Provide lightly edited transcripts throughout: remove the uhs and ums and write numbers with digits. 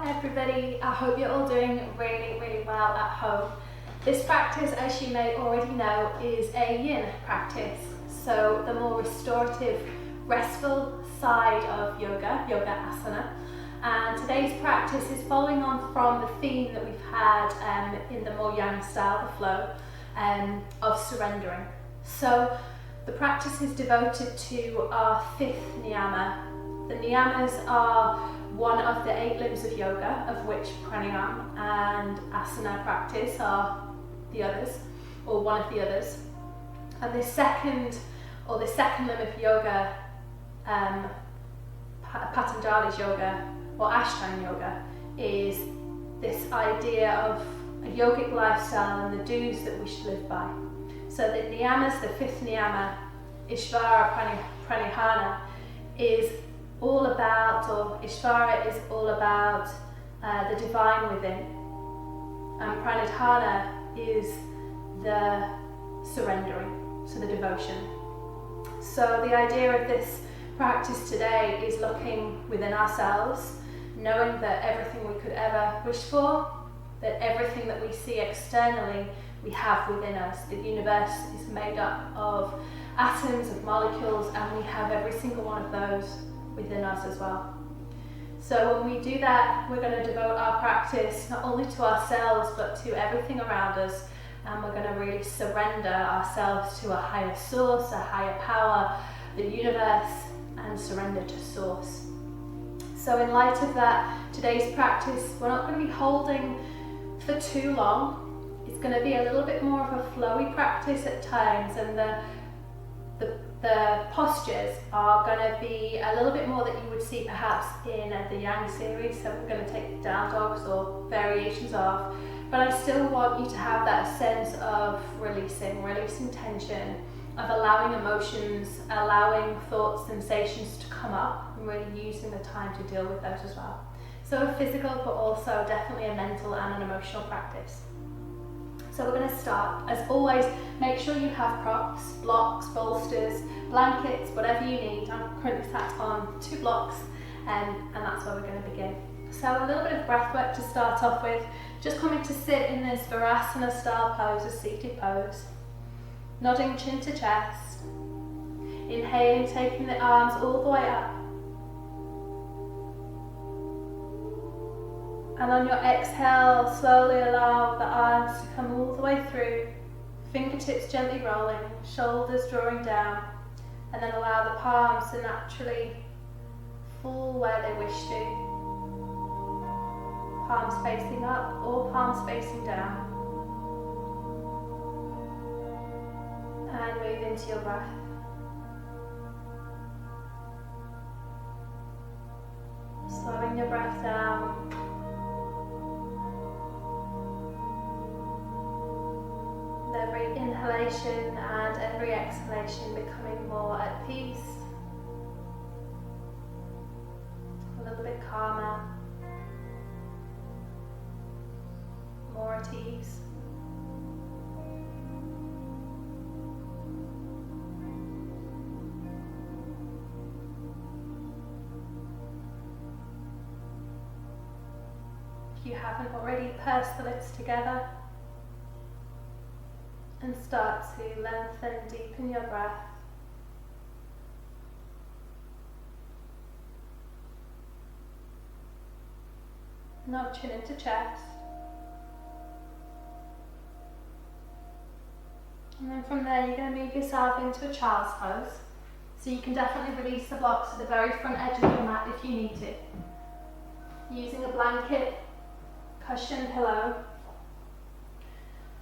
Hello everybody, I hope you're all doing really well at home. This practice, as you may already know, is a yin practice. So the more restorative, restful side of yoga asana. And today's practice is following on from the theme that we've had in the more yang style, the flow, of surrendering. So the practice is devoted to our fifth niyama. The niyamas are one of the 8 limbs of yoga, of which pranayama and asana practice are the others, or one of the others. And the second limb of yoga, Patanjali's yoga or Ashtanga yoga, is this idea of a yogic lifestyle and the do's that we should live by. So the niyamas, the fifth niyama, Ishvara Pranidhana, is all about, or Ishvara is all about the divine within, and Pranidhana is the surrendering, so the devotion. So the idea of this practice today is looking within ourselves, knowing that everything we could ever wish for, that everything that we see externally we have within us. The universe is made up of atoms, of molecules, and we have every single one of those within us as well. So when we do that, we're going to devote our practice not only to ourselves but to everything around us, and we're going to really surrender ourselves to a higher source, a higher power, the universe, and surrender to source. So in light of that, today's practice, we're not going to be holding for too long. It's going to be a little bit more of a flowy practice at times, and the postures are going to be a little bit more that you would see perhaps in the Yang series. So we're going to take down dogs or variations of, but I still want you to have that sense of releasing tension, of allowing emotions, allowing thoughts, sensations to come up, and really using the time to deal with those as well. So a physical, but also definitely a mental and an emotional practice. So we're going to start, as always, make sure you have props, blocks, bolsters, blankets, whatever you need. I'm currently sat on 2 blocks, and that's where we're going to begin. So a little bit of breath work to start off with, just coming to sit in this Virasana style pose, a seated pose. Nodding chin to chest, inhaling, taking the arms all the way up. And on your exhale, slowly allow the arms to come all the way through, fingertips gently rolling, shoulders drawing down, and then allow the palms to naturally fall where they wish to. Palms facing up or palms facing down. And move into your breath. Slowing your breath down. Every inhalation and every exhalation becoming more at peace, a little bit calmer, more at ease. If you haven't already, purse the lips together and start to lengthen, deepen your breath. Nod chin into chest. And then from there you're going to move yourself into a child's pose. So you can definitely release the blocks at the very front edge of your mat if you need to. Using a blanket, cushion, pillow.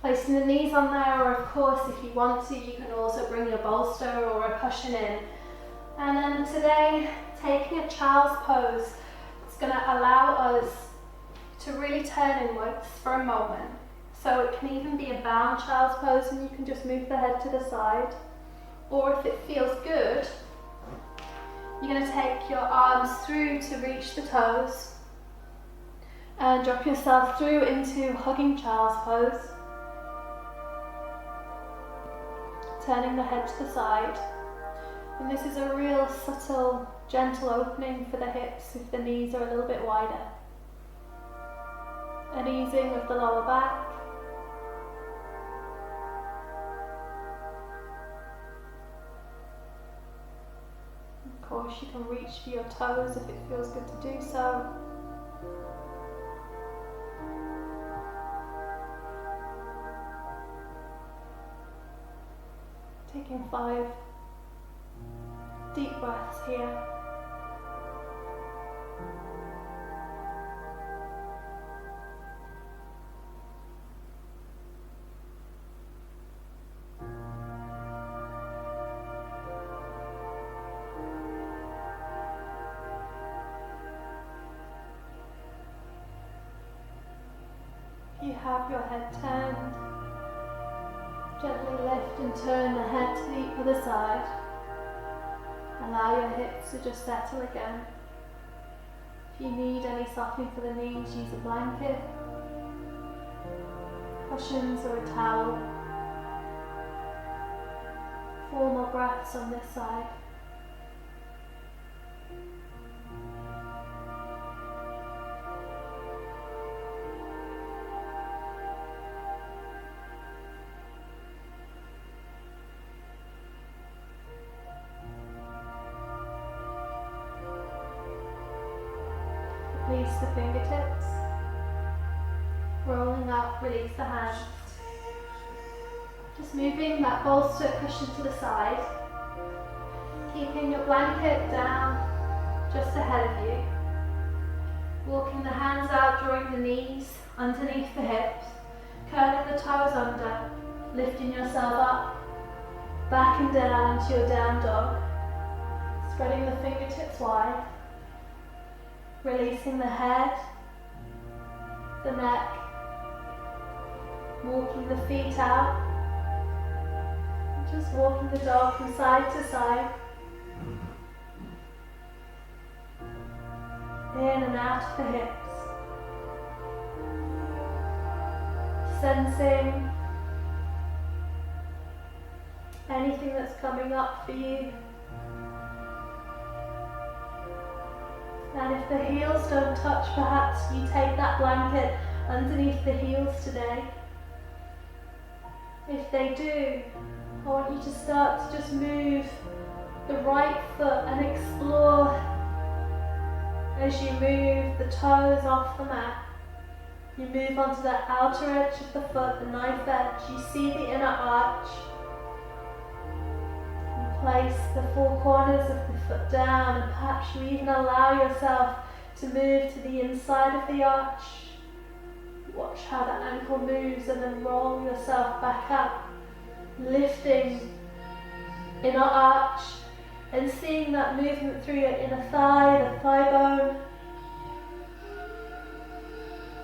Placing the knees on there, or of course if you want to, you can also bring your bolster or a cushion in. And then today, taking a child's pose, it's going to allow us to really turn inwards for a moment. So it can even be a bound child's pose, and you can just move the head to the side. Or if it feels good, you're going to take your arms through to reach the toes and drop yourself through into hugging child's pose. Turning the head to the side, and this is a real subtle, gentle opening for the hips if the knees are a little bit wider. An easing of the lower back. Of course, you can reach for your toes if it feels good to do so. Taking 5 deep breaths here. You have your head turned. Gently lift and turn the head to the other side. Allow your hips to just settle again. If you need any softening for the knees, use a blanket, cushions or a towel. 4 more breaths on this side. Release the fingertips, rolling up, release the hands. Just moving that bolster cushion to the side, keeping your blanket down just ahead of you. Walking the hands out, drawing the knees underneath the hips, curling the toes under, lifting yourself up, back and down into your down dog, spreading the fingertips wide. Releasing the head, the neck, walking the feet out, and just walking the dog from side to side, in and out of the hips, sensing anything that's coming up for you. And if the heels don't touch, perhaps you take that blanket underneath the heels today. If they do, I want you to start to just move the right foot and explore as you move the toes off the mat. You move onto the outer edge of the foot, the knife edge. You see the inner arch. Place the 4 corners of the foot down, and perhaps you even allow yourself to move to the inside of the arch. Watch how the ankle moves and then roll yourself back up, lifting inner arch and seeing that movement through your inner thigh, the thigh bone,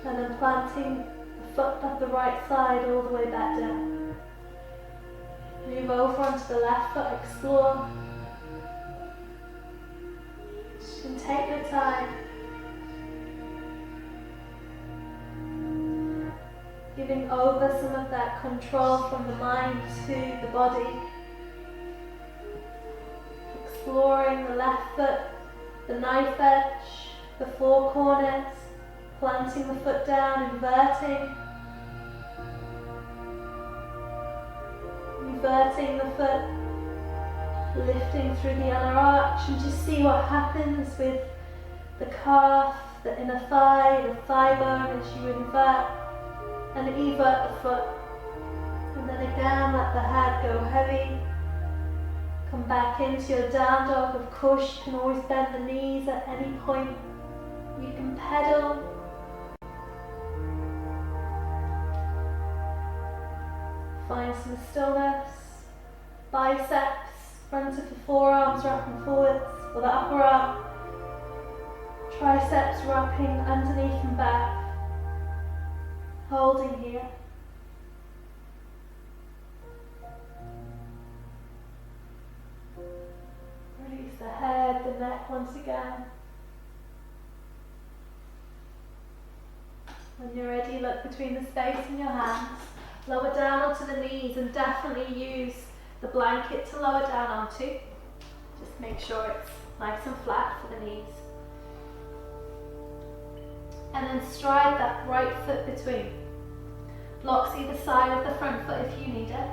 and then planting the foot of the right side all the way back down. Move over onto the left foot, explore. And take your time. Giving over some of that control from the mind to the body. Exploring the left foot, the knife edge, the 4 corners, planting the foot down, inverting. Inverting the foot, lifting through the inner arch, and just see what happens with the calf, the inner thigh, the thigh bone as you invert and evert the foot. And then again, let the head go heavy. Come back into your down dog. Of course, you can always bend the knees at any point. You can pedal. Find some stillness. Biceps, front of the forearms wrapping forwards, or the upper arm. Triceps wrapping underneath and back. Holding here. Release the head, the neck once again. When you're ready, look between the space in your hands. Lower down onto the knees, and definitely use the blanket to lower down onto. Just make sure it's nice and flat for the knees. And then stride that right foot between. Blocks either side of the front foot if you need it.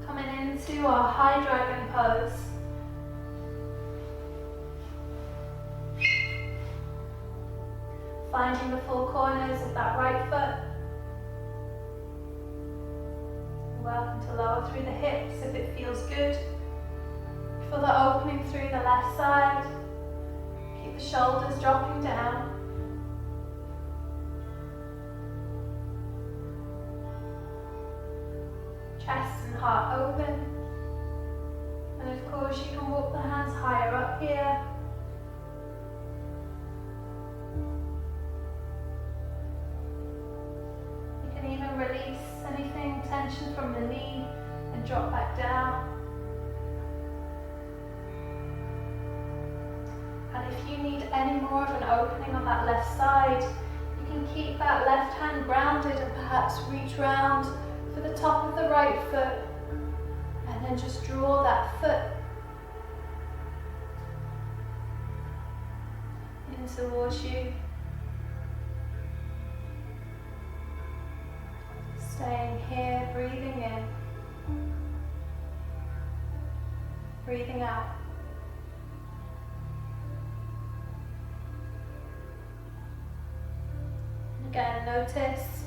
Coming into our high dragon pose. Finding the full corners of that right foot. You're welcome to lower through the hips if it feels good. Feel the opening through the left side. Keep the shoulders dropping down. Chest and heart open. And of course you can walk the hands higher up here. You can even release anything, tension from the knee, and drop back down. And if you need any more of an opening on that left side, you can keep that left hand grounded and perhaps reach round for the top of the right foot, and then just draw that foot in towards you. Staying here, breathing in, breathing out. And again, notice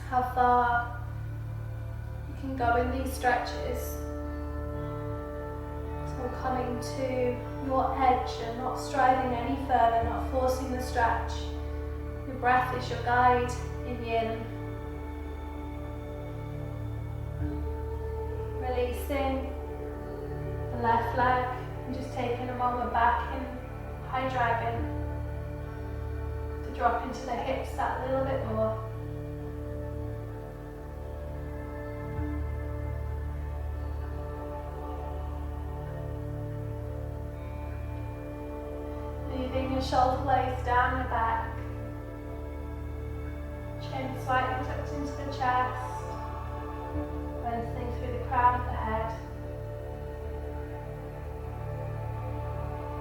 how far you can go in these stretches. So coming to your edge and not striving any further, not forcing the stretch. Your breath is your guide in yin. Releasing the left leg and just taking a moment back in high dragon to drop into the hips that little bit more. Moving your shoulder blades down the back, chin slightly tucked into the chest, lengthening through the crown of the head.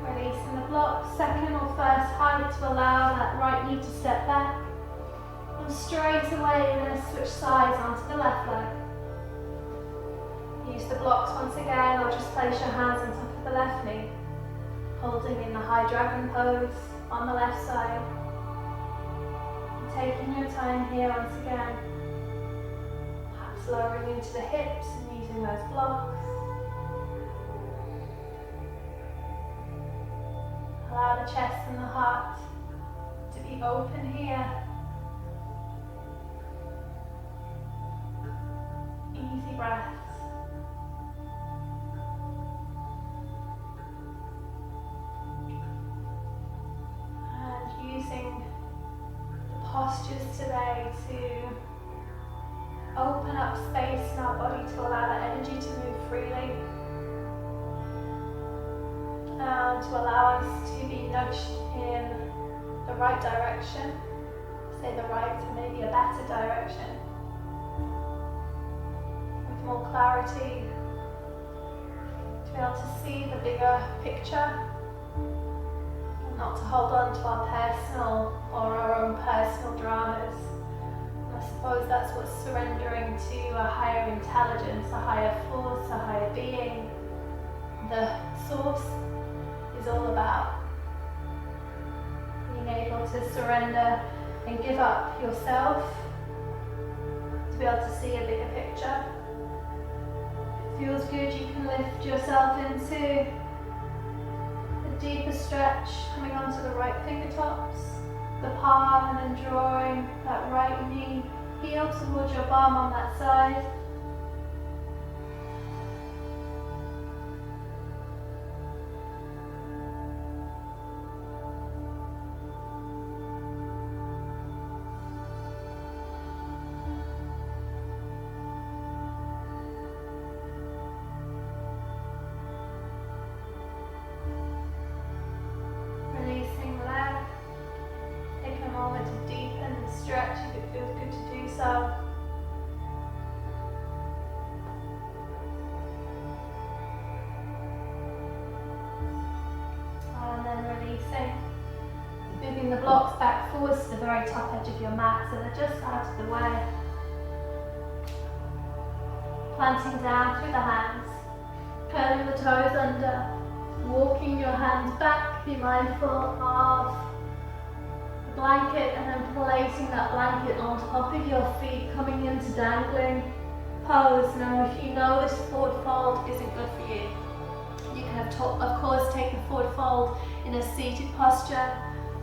Releasing the block, second or first height to allow that right knee to step back. And straight away you're going to switch sides onto the left leg. Use the blocks once again, or just place your hands on top of the left knee. Holding in the high dragon pose on the left side. And taking your time here once again. Perhaps lowering into the hips and using those blocks. Allow the chest and the heart to be open here. Easy breaths. And using the postures today to open up space in our body to allow that energy to move freely. And to allow us to be nudged in the right direction, say the right to maybe a better direction, with more clarity, to be able to see the bigger picture, and not to hold on to our personal or our own personal dramas. And I suppose that's what surrendering to a higher intelligence, a higher force, a higher being, the source, is all about. Being able to surrender and give up yourself to be able to see a bigger picture. If it feels good, you can lift yourself into a deeper stretch, coming onto the right fingertops, the palm, and then drawing that right knee heel towards your palm on that side. Bringing the blocks back forwards to the very top edge of your mat so they're just out of the way. Planting down through the hands, curling the toes under, walking your hands back. Be mindful of the blanket and then placing that blanket on top of your feet, coming into dangling pose. Now if you know this forward fold isn't good for you, you can of course take the forward fold in a seated posture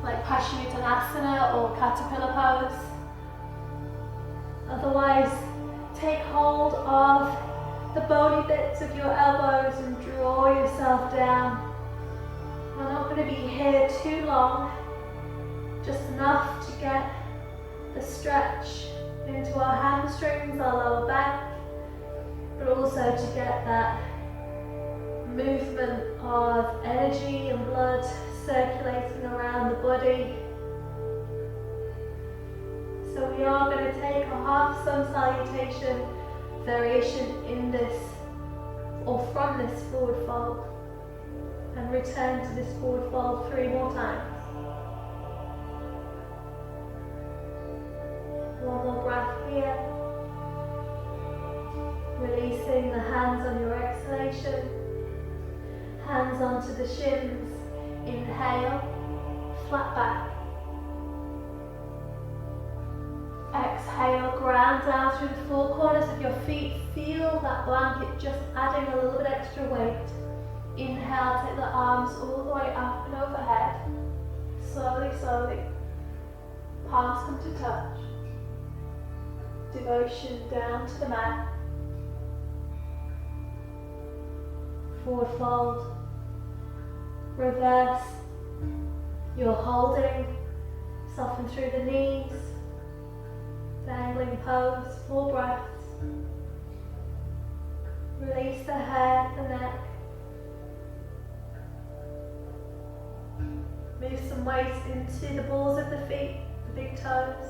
like asana or caterpillar pose. Otherwise, take hold of the bony bits of your elbows and draw yourself down. We're not going to be here too long, just enough to get the stretch into our hamstrings, our lower back, but also to get that movement of energy and blood circulating around the body. So we are going to take a half sun salutation variation in this, or from this forward fold, and return to this forward fold 3 more times. 1 more breath here. Releasing the hands on your exhalation. Hands onto the shins. Inhale, flat back. Exhale, ground down through the 4 corners of your feet. Feel that blanket just adding a little bit extra weight. Inhale, take the arms all the way up and overhead. Slowly, slowly. Palms come to touch. Devotion down to the mat. Forward fold. Reverse. You're holding. Soften through the knees. Dangling pose, 4 breaths. Release the head, the neck. Move some weight into the balls of the feet, the big toes,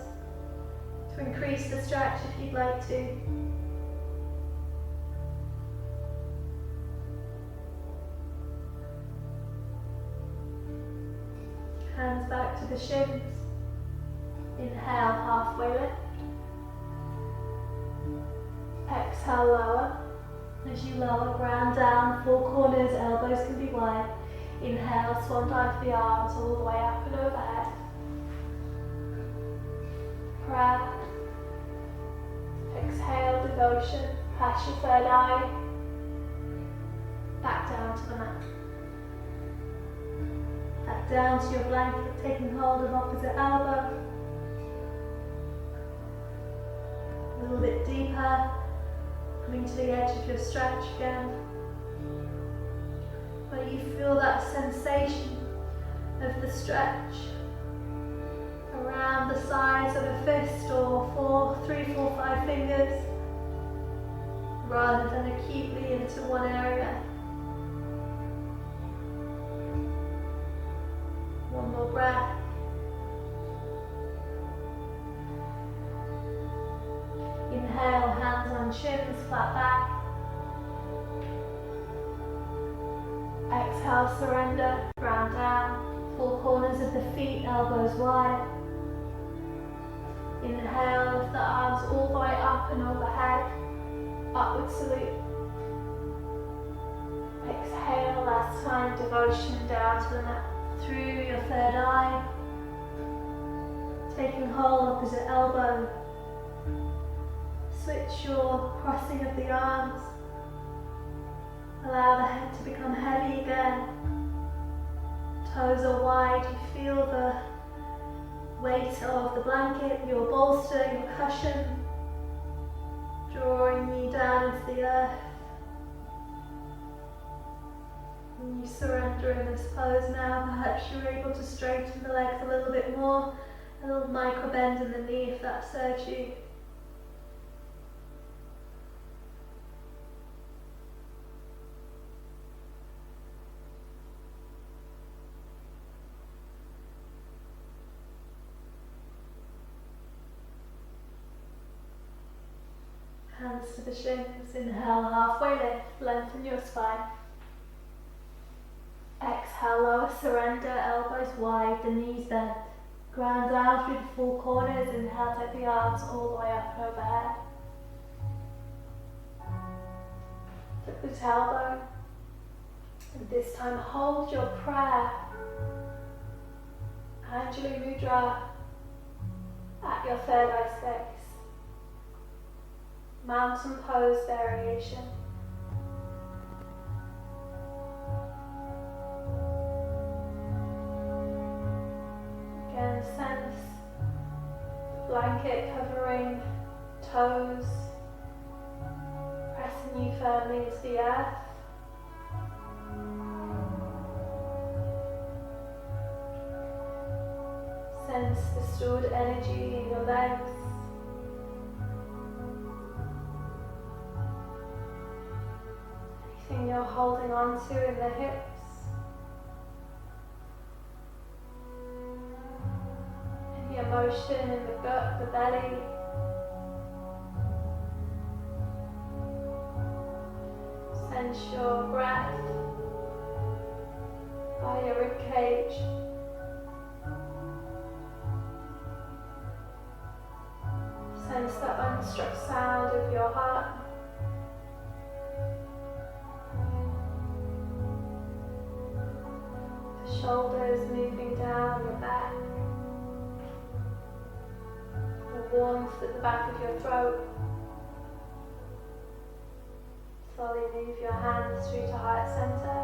to increase the stretch if you'd like to. Hands back to the shins. Inhale, halfway lift. Exhale, lower. As you lower, ground down, 4 corners, elbows can be wide. Inhale, swan dive the arms all the way up and overhead. Proud. Exhale, devotion. Pass your third eye. Back down to the mat. Back down to your blanket, taking hold of opposite elbow. A little bit deeper. Coming to the edge of your stretch again. Where you feel that sensation of the stretch around the size of a fist or 3, 4, 5 fingers, rather than acutely into one area. 1 more breath. Inhale, hands on shins, flat back. Exhale, surrender, ground down, 4 corners of the feet, elbows wide. Inhale, lift the arms all the way up and overhead, upward salute. Exhale, last time, devotion down to the mat, through your third eye. Taking hold opposite elbow. Switch your crossing of the arms. Allow the head to become heavy again. Toes are wide. You feel the weight of the blanket, your bolster, your cushion, drawing you down into the earth. And you surrender in this pose now. Perhaps you're able to straighten the legs a little bit more. A little micro bend in the knee if that serves you. Hands to the shins. Inhale, halfway lift, lengthen your spine. Exhale, lower, surrender, elbows wide, the knees bent. Ground down through the four corners. Inhale, take the arms all the way up and overhead. Flip the tailbone. And this time hold your prayer, Anjali Mudra, at your third eye space. Mountain pose variation. Again, sense the blanket covering toes, pressing you firmly into the earth. Sense the stored energy in your legs. Anything you're holding on to in the hips. Any emotion in the gut, the belly. Sense your breath by your ribcage. Sense the unstruck sound of your heart. The shoulders moving down your back. The warmth at the back of your throat. Slowly move your hands through to heart center.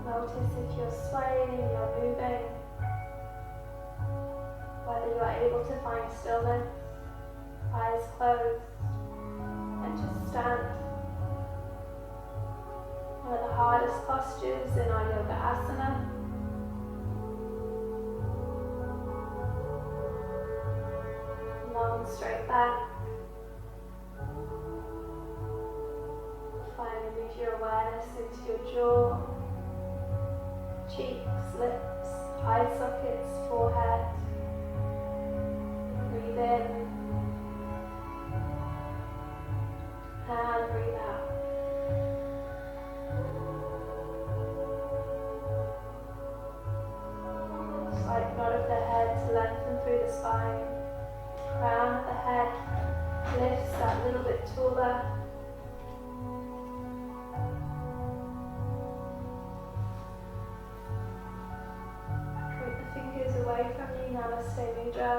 Notice if you're swaying, you're moving, whether you are able to find stillness, eyes closed, and just stand. One of the hardest postures in our yoga asana. Long straight back. Finally move your awareness into your jaw. Cheeks, lips, eye sockets, forehead. Breathe in and breathe out. Slight nod of the head to lengthen through the spine. Crown of the head lifts that little bit taller. Away from you, Namaste Mudra,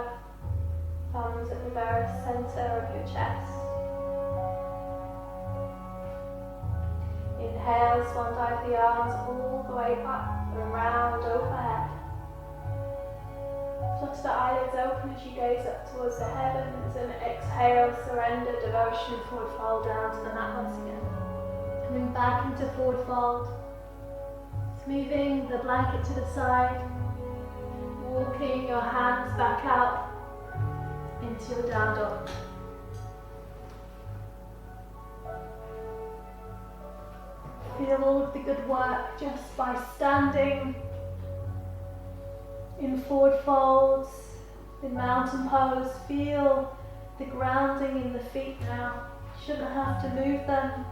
thumbs at the very center of your chest. Inhale, swan dive the arms all the way up and round overhead. Flutter the eyelids open as you gaze up towards the heavens, and exhale, surrender, devotion, forward fold down to the mat once again. Coming back into forward fold, moving the blanket to the side. Walking your hands back out into your down dog. Feel all of the good work just by standing in forward folds, in mountain pose. Feel the grounding in the feet now. You shouldn't have to move them.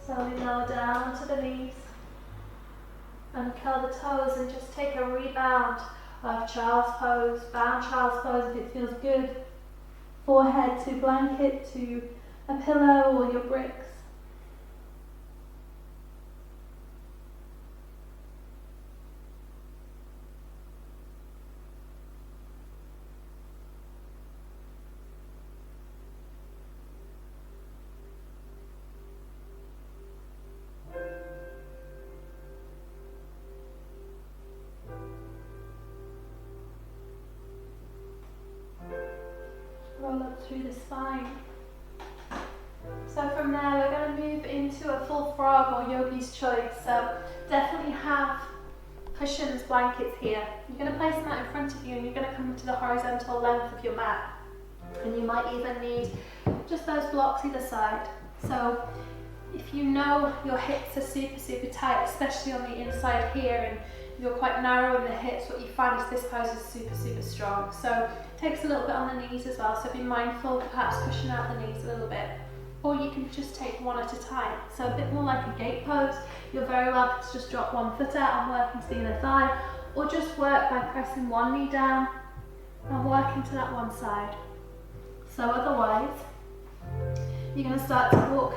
Slowly lower down to the knees. Uncurl the toes and just take a rebound of child's pose, bound child's pose if it feels good. Forehead to blanket, to a pillow or your bricks. Roll up through the spine. So from there we're going to move into a full frog or yogi's choice. So definitely have cushions, blankets here. You're going to place them out in front of you and you're going to come to the horizontal length of your mat. And you might even need just those blocks either side. So if you know your hips are super tight, especially on the inside here, and you're quite narrow in the hips, what you find is this pose is super strong. So Takes a little bit on the knees as well, so be mindful, perhaps pushing out the knees a little bit. Or you can just take one at a time. So a bit more like a gate pose. You're very welcome to just drop one foot out and work into the inner thigh, or just work by pressing one knee down and work into that one side. So otherwise, you're going to start to walk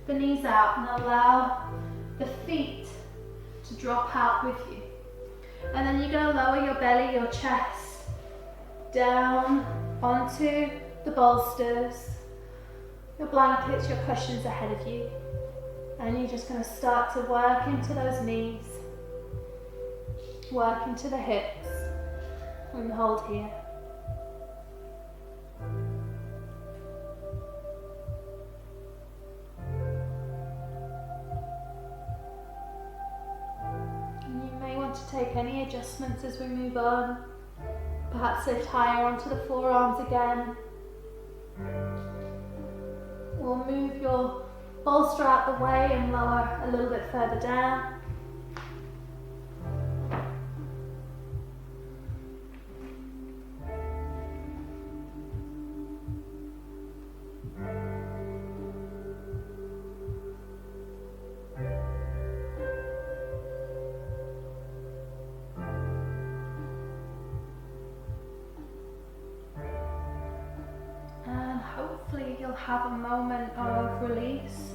the knees out and allow the feet to drop out with you. And then you're going to lower your belly, your chest, down onto the bolsters, your blankets, your cushions ahead of you. And you're just going to start to work into those knees, work into the hips, and hold here. And you may want to take any adjustments as we move on. Perhaps lift higher onto the forearms again. Or move your bolster out the way and lower a little bit further down. Hopefully you'll have a moment of release,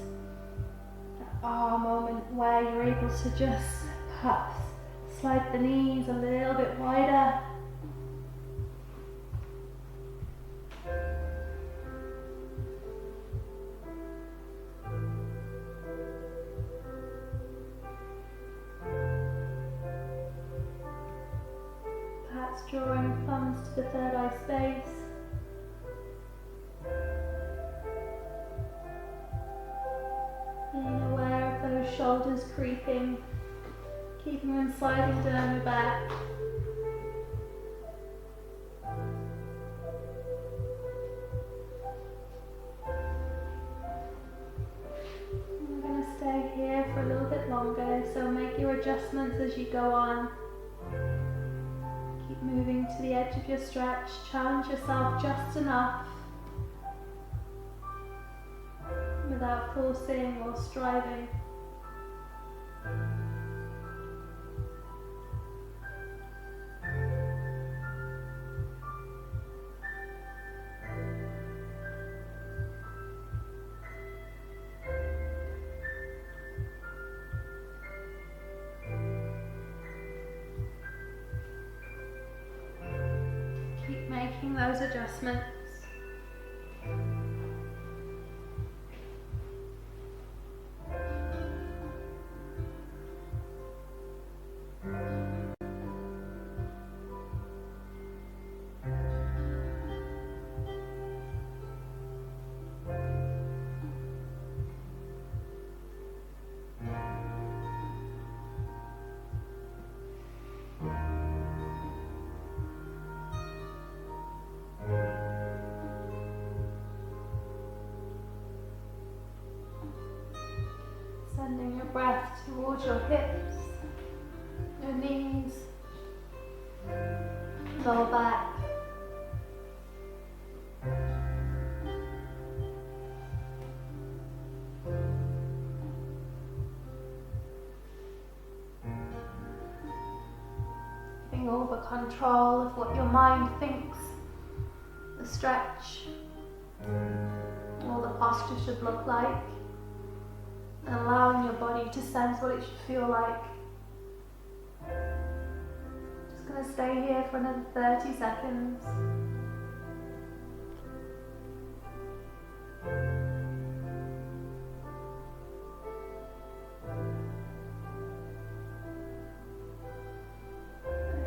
a moment where you're able to just perhaps slide the knees a little bit wider. Perhaps drawing thumbs to the third eye space. Being aware of those shoulders creeping, keeping them sliding down your back. I'm going to stay here for a little bit longer, so make your adjustments as you go on. Keep moving to the edge of your stretch, challenge yourself just enough without forcing or striving. Keep making those adjustments. Sending your breath towards your hips, your knees, lower back. Giving over control of what your mind thinks the stretch or the posture should look like. And allowing your body to sense what it should feel like. Just going to stay here for another 30 seconds.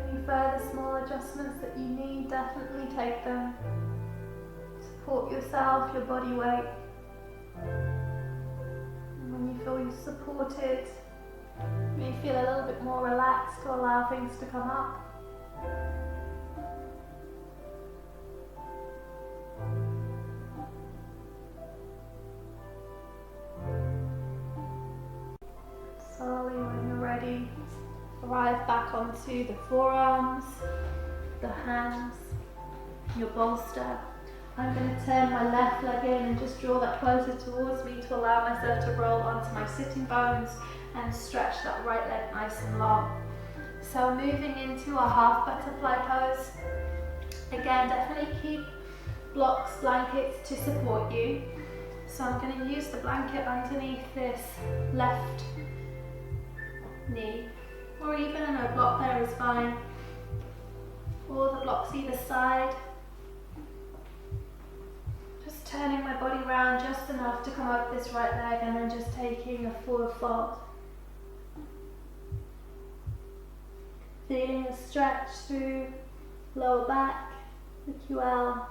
Any further small adjustments that you need, definitely take them. Support yourself, your body weight. When you feel you're supported, you may feel a little bit more relaxed to allow things to come up. Slowly, when you're ready, arrive back onto the forearms, the hands, your bolster. I'm going to turn my left leg in and just draw that closer towards me to allow myself to roll onto my sitting bones and stretch that right leg nice and long. So moving into a half butterfly pose. Again, definitely keep blocks, blankets to support you. So I'm going to use the blanket underneath this left knee, or even a block there is fine, or the blocks either side. Just turning my body around just enough to come up this right leg and then just taking a forward fold. Feeling a stretch through lower back, the QL.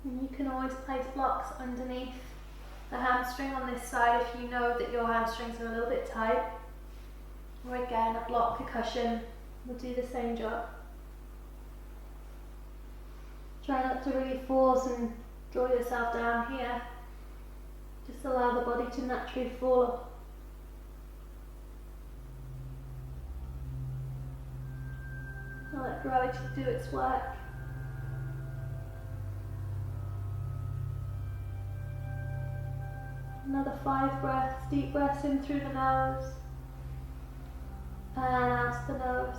And you can always place blocks underneath the hamstring on this side if you know that your hamstrings are a little bit tight. Or again, a block, a cushion will do the same job. Try not to really force and draw yourself down here. Just allow the body to naturally fall. I'll let gravity do its work. Another 5 breaths, deep breaths in through the nose and out the nose.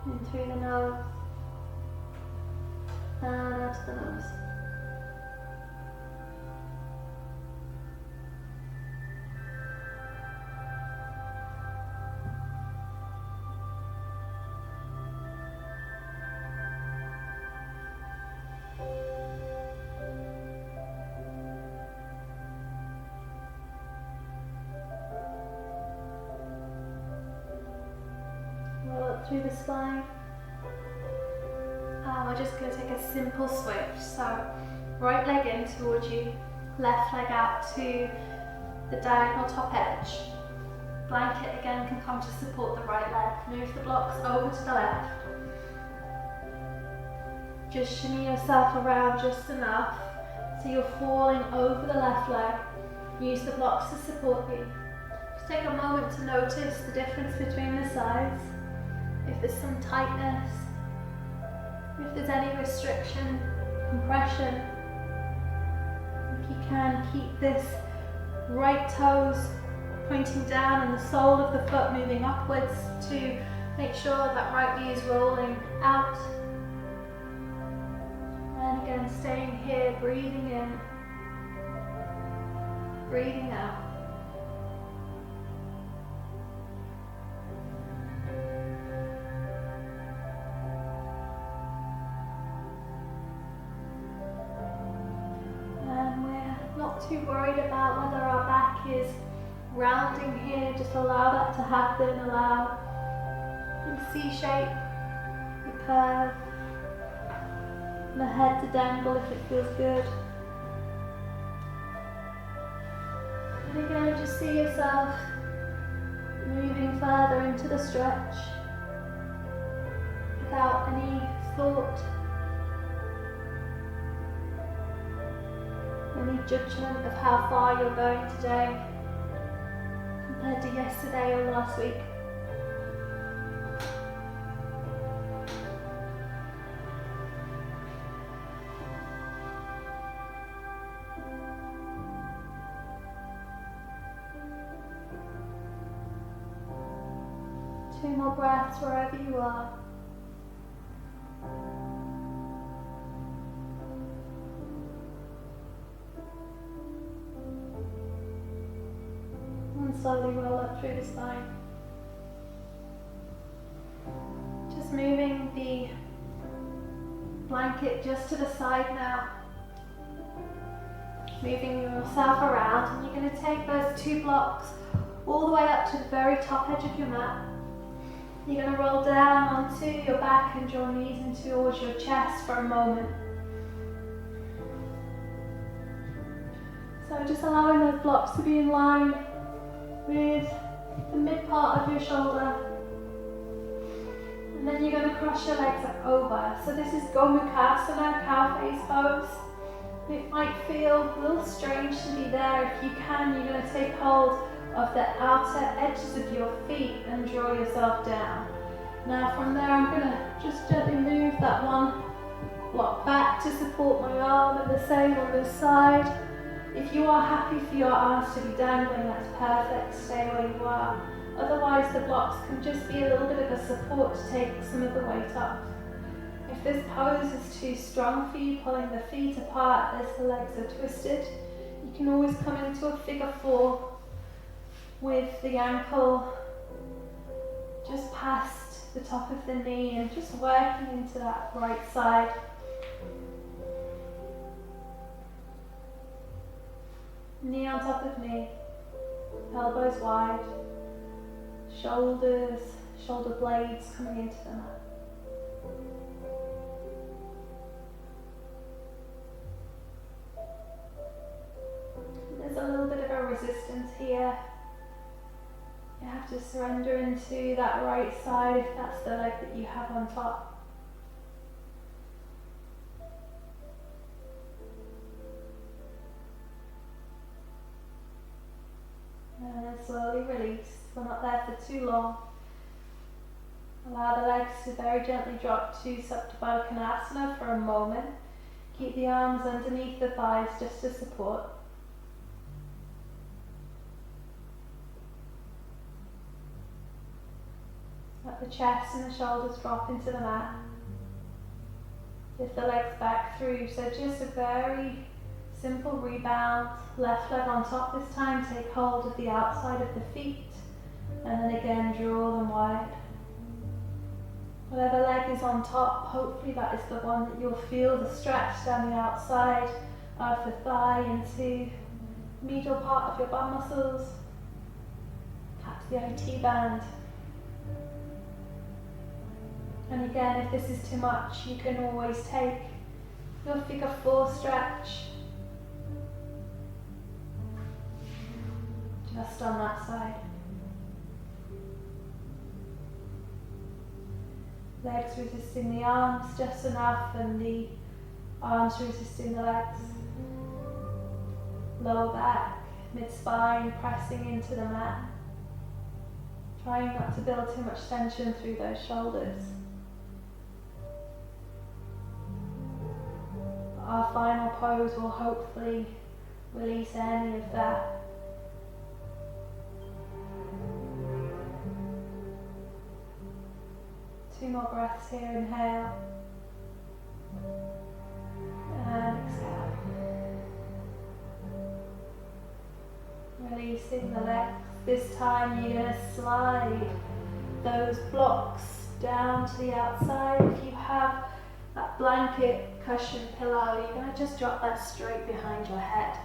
In through the nose and out the nose. Through the spine. We're just going to take a simple switch. So right leg in towards you, left leg out to the diagonal top edge. Blanket again can come to support the right leg. Move the blocks over to the left. Just shimmy yourself around just enough so you're falling over the left leg. Use the blocks to support you. Just take a moment to notice the difference between the sides. If there's some tightness, if there's any restriction, compression, if you can keep this right toes pointing down and the sole of the foot moving upwards to make sure that right knee is rolling out. And again, staying here, breathing in, breathing out. Too worried about whether our back is rounding here, just allow that to happen. Allow the C shape, the curve, the head to dangle if it feels good. And again, just see yourself moving further into the stretch without any thought, any judgment of how far you're going today compared to yesterday or last week. Two more breaths wherever you are. Slowly roll up through the spine. Just moving the blanket just to the side now. Moving yourself around, and you're going to take those 2 blocks all the way up to the very top edge of your mat. You're going to roll down onto your back and your knees into towards your chest for a moment. So just allowing those blocks to be in line with the mid part of your shoulder. And then you're going to cross your legs over. So this is Gomukhasana, cow face pose. It might feel a little strange to be there. If you can, you're going to take hold of the outer edges of your feet and draw yourself down. Now from there, I'm going to just gently move that one block back to support my arm, and the same on this side. If you are happy for your arms to be dangling, that's perfect, stay where you are. Otherwise the blocks can just be a little bit of a support to take some of the weight off. If this pose is too strong for you, pulling the feet apart as the legs are twisted, you can always come into a figure 4 with the ankle just past the top of the knee and just working into that right side. Knee on top of knee, elbows wide, shoulders, shoulder blades coming into the mat. There's a little bit of a resistance here. You have to surrender into that right side if that's the leg that you have on top. And then slowly release. We're not there for too long. Allow the legs to very gently drop to Supta Baddha Konasana for a moment. Keep the arms underneath the thighs just to support. Let the chest and the shoulders drop into the mat. Lift the legs back through. So just a very simple rebound. Left leg on top this time. Take hold of the outside of the feet. And then again draw them wide. Whatever leg is on top, hopefully that is the one that you'll feel the stretch down the outside of the thigh into the medial part of your bum muscles. Perhaps the IT band. And again, if this is too much, you can always take your figure 4 stretch just on that side. Legs resisting the arms just enough, and the arms resisting the legs. Lower back, mid-spine pressing into the mat. Trying not to build too much tension through those shoulders. Our final pose will hopefully release any of that. Two more breaths here, inhale and exhale. Releasing the legs. This time you're going to slide those blocks down to the outside. If you have that blanket, cushion, pillow, you're going to just drop that straight behind your head.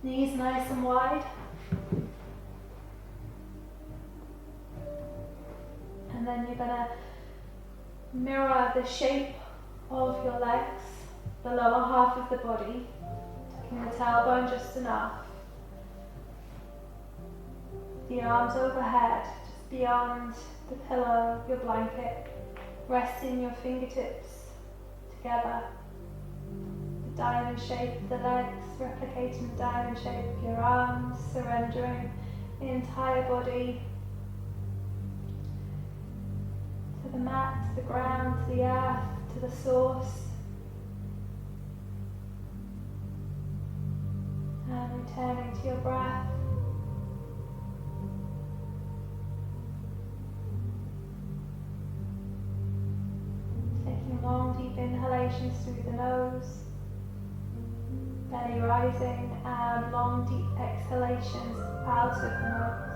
Knees nice and wide. And then you're going to mirror the shape of your legs, the lower half of the body, tucking the tailbone just enough. The arms overhead, just beyond the pillow, your blanket, resting your fingertips together. The diamond shape of the legs, replicating the diamond shape of your arms, surrendering the entire body to the mat, to the ground, to the earth, to the source. And returning to your breath. Taking long, deep inhalations through the nose, belly rising, and long, deep exhalations out of the nose.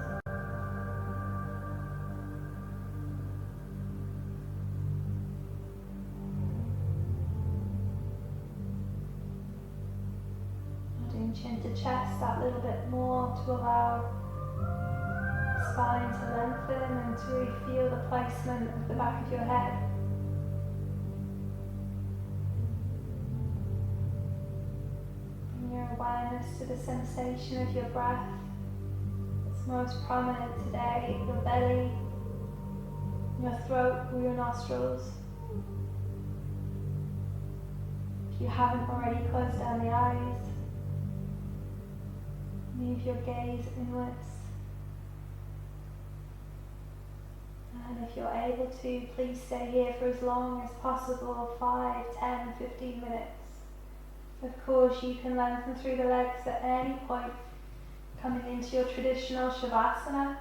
Chin to chest that little bit more to allow the spine to lengthen and to really feel the placement of the back of your head. Bring your awareness to the sensation of your breath. It's most prominent today, your belly, your throat or your nostrils. you haven't already, close down the eyes. Move your gaze inwards. And if you're able to, please stay here for as long as possible, 5, 10, 15 minutes. Of course, you can lengthen through the legs at any point, coming into your traditional Shavasana,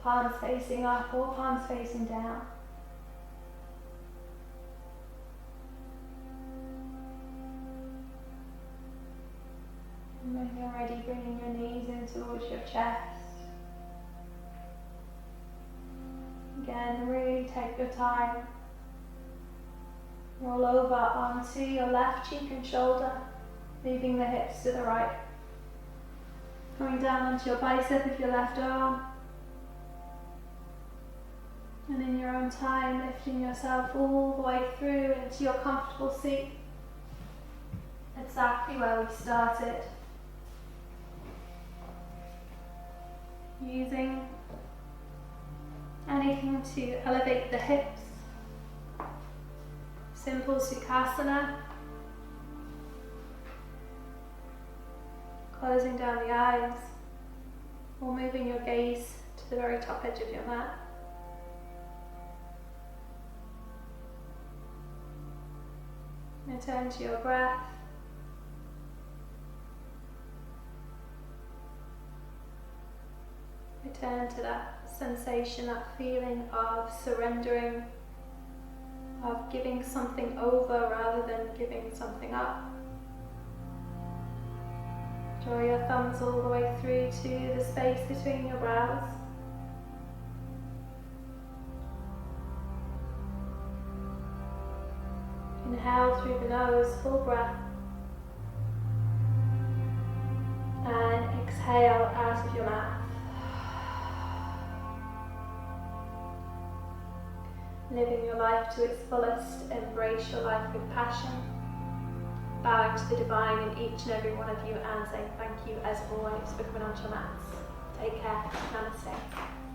palms facing up or palms facing down. And when you're ready, bringing your knees in towards your chest. Again, really take your time. Roll over onto your left cheek and shoulder, moving the hips to the right. Going down onto your bicep of your left arm. And in your own time, lifting yourself all the way through into your comfortable seat. Exactly where we started. Using anything to elevate the hips. Simple Sukhasana. Closing down the eyes or moving your gaze to the very top edge of your mat. Return to your breath. Return to that sensation, that feeling of surrendering, of giving something over rather than giving something up. Draw your thumbs all the way through to the space between your brows. Inhale through the nose, full breath. And exhale out of your mouth. Living your life to its fullest, embrace your life with passion. Bowing to the divine in each and every one of you and saying thank you as always for coming onto your mats. Take care. Namaste.